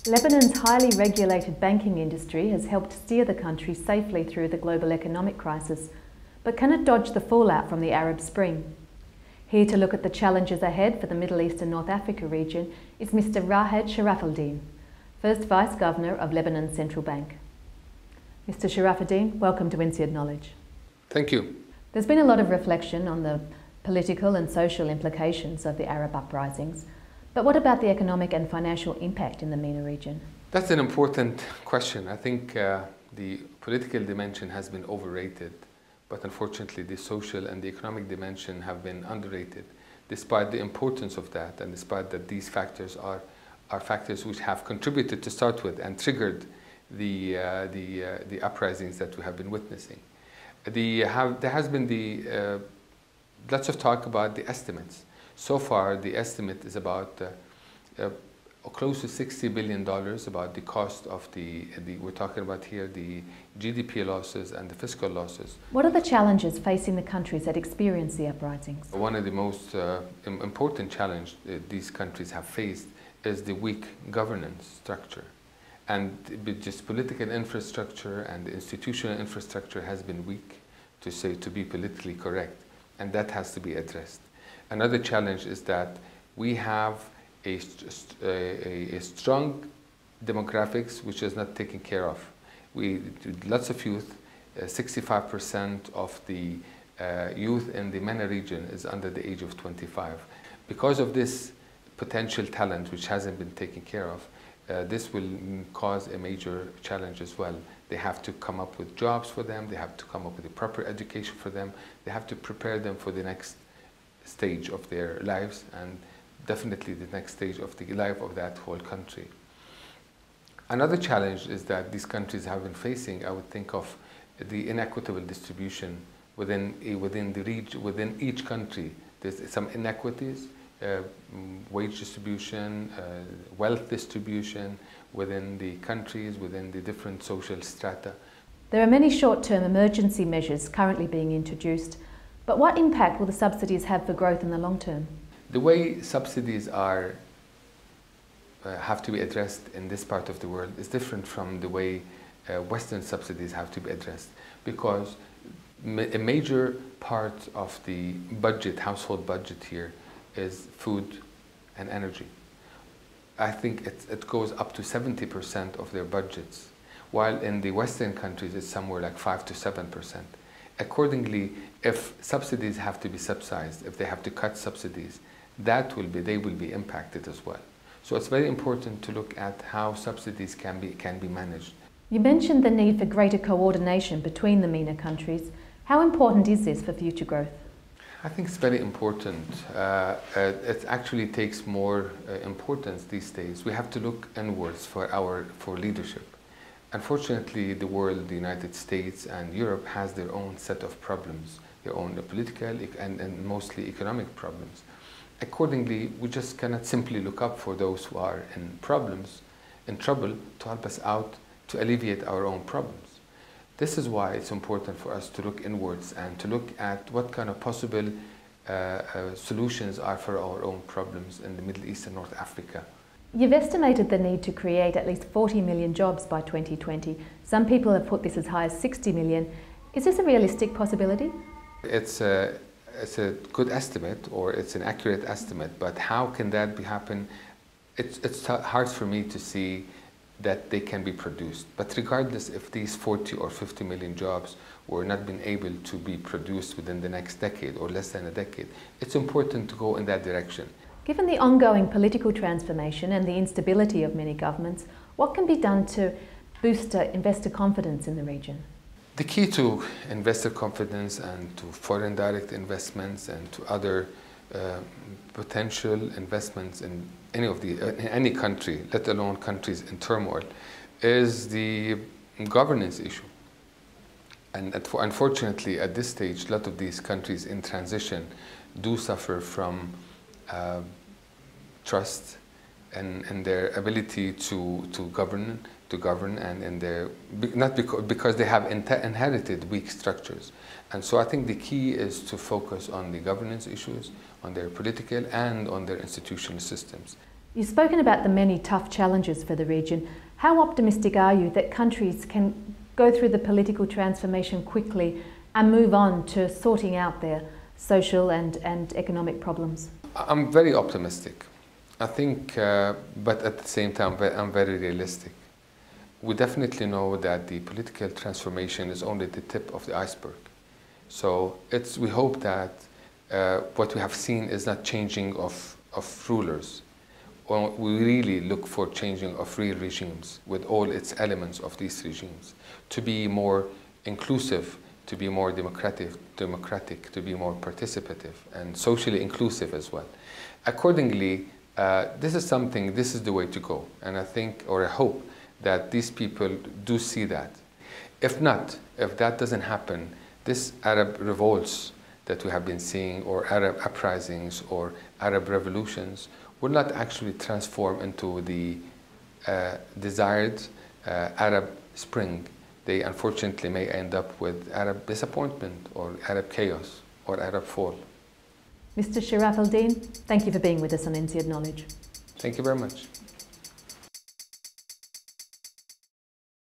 Lebanon's highly regulated banking industry has helped steer the country safely through the global economic crisis, but can it dodge the fallout from the Arab Spring? Here to look at the challenges ahead for the Middle East and North Africa region is Mr. Rahed Sharafuddin, first Vice Governor of Lebanon's Central Bank. Mr. Sharafuddin, welcome to INSEAD Knowledge. Thank you. There's been a lot of reflection on the political and social implications of the Arab uprisings, but what about the economic and financial impact in the MENA region? That's an important question. I think the political dimension has been overrated, but unfortunately the social and the economic dimension have been underrated, despite the importance of that and despite that these factors are factors which have contributed to start with and triggered the uprisings that we have been witnessing. There has been lots of talk about the estimates. So far, the estimate is about close to $60 billion about the cost of we're talking about here the GDP losses and the fiscal losses. What are the challenges facing the countries that experience the uprisings? One of the most important challenges these countries have faced is the weak governance structure. And just political infrastructure and institutional infrastructure has been weak, to be politically correct, and that has to be addressed. Another challenge is that we have a strong demographics which is not taken care of. Lots of youth, 65% of the youth in the MENA region is under the age of 25. Because of this potential talent which hasn't been taken care of, this will cause a major challenge as well. They have to come up with jobs for them, they have to come up with a proper education for them, they have to prepare them for the next stage of their lives and definitely the next stage of the life of that whole country. Another challenge is that these countries have been facing, I would think of the inequitable distribution within each country. There's some inequities, wage distribution, wealth distribution within the countries, within the different social strata. There are many short-term emergency measures currently being introduced, but what impact will the subsidies have for growth in the long term? The way subsidies have to be addressed in this part of the world is different from the way Western subsidies have to be addressed, because a major part of the budget, household budget here, is food and energy. I think it goes up to 70% of their budgets, while in the Western countries it's somewhere like 5 to 7%. Accordingly, if subsidies have to be subsidized, if they have to cut subsidies, they will be impacted as well. So it's very important to look at how subsidies can be managed. You mentioned the need for greater coordination between the MENA countries. How important is this for future growth? I think it's very important. It actually takes more importance these days. We have to look inwards for leadership. Unfortunately, the world, the United States and Europe has their own set of problems, their own political and mostly economic problems. Accordingly, we just cannot simply look up for those who are in trouble to help us out, to alleviate our own problems. This is why it's important for us to look inwards and to look at what kind of possible solutions are for our own problems in the Middle East and North Africa. You've estimated the need to create at least 40 million jobs by 2020. Some people have put this as high as 60 million. Is this a realistic possibility? It's a good estimate, or it's an accurate estimate, but how can that happen? It's hard for me to see that they can be produced. But regardless if these 40 or 50 million jobs were not been able to be produced within the next decade or less than a decade, it's important to go in that direction. Given the ongoing political transformation and the instability of many governments, what can be done to boost investor confidence in the region? The key to investor confidence and to foreign direct investments and to other potential investments in any country, let alone countries in turmoil, is the governance issue. And unfortunately, at this stage, a lot of these countries in transition do suffer from trust and their ability to govern, and in their because they have inherited weak structures. And so I think the key is to focus on the governance issues, on their political and on their institutional systems. You've spoken about the many tough challenges for the region. How optimistic are you that countries can go through the political transformation quickly and move on to sorting out their social and economic problems? I'm very optimistic. I think, but at the same time, I'm very realistic. We definitely know that the political transformation is only the tip of the iceberg. So we hope that what we have seen is not changing of rulers. We really look for changing of real regimes with all its elements of these regimes to be more inclusive, to be more democratic, to be more participative and socially inclusive as well. Accordingly, this is the way to go. And I think, or I hope, that these people do see that. If not, if that doesn't happen, this Arab revolts that we have been seeing, or Arab uprisings, or Arab revolutions, will not actually transform into the desired Arab Spring. They unfortunately may end up with Arab disappointment, or Arab chaos, or Arab fall. Mr. Sharaf al-Din, thank you for being with us on INSEAD Knowledge. Thank you very much.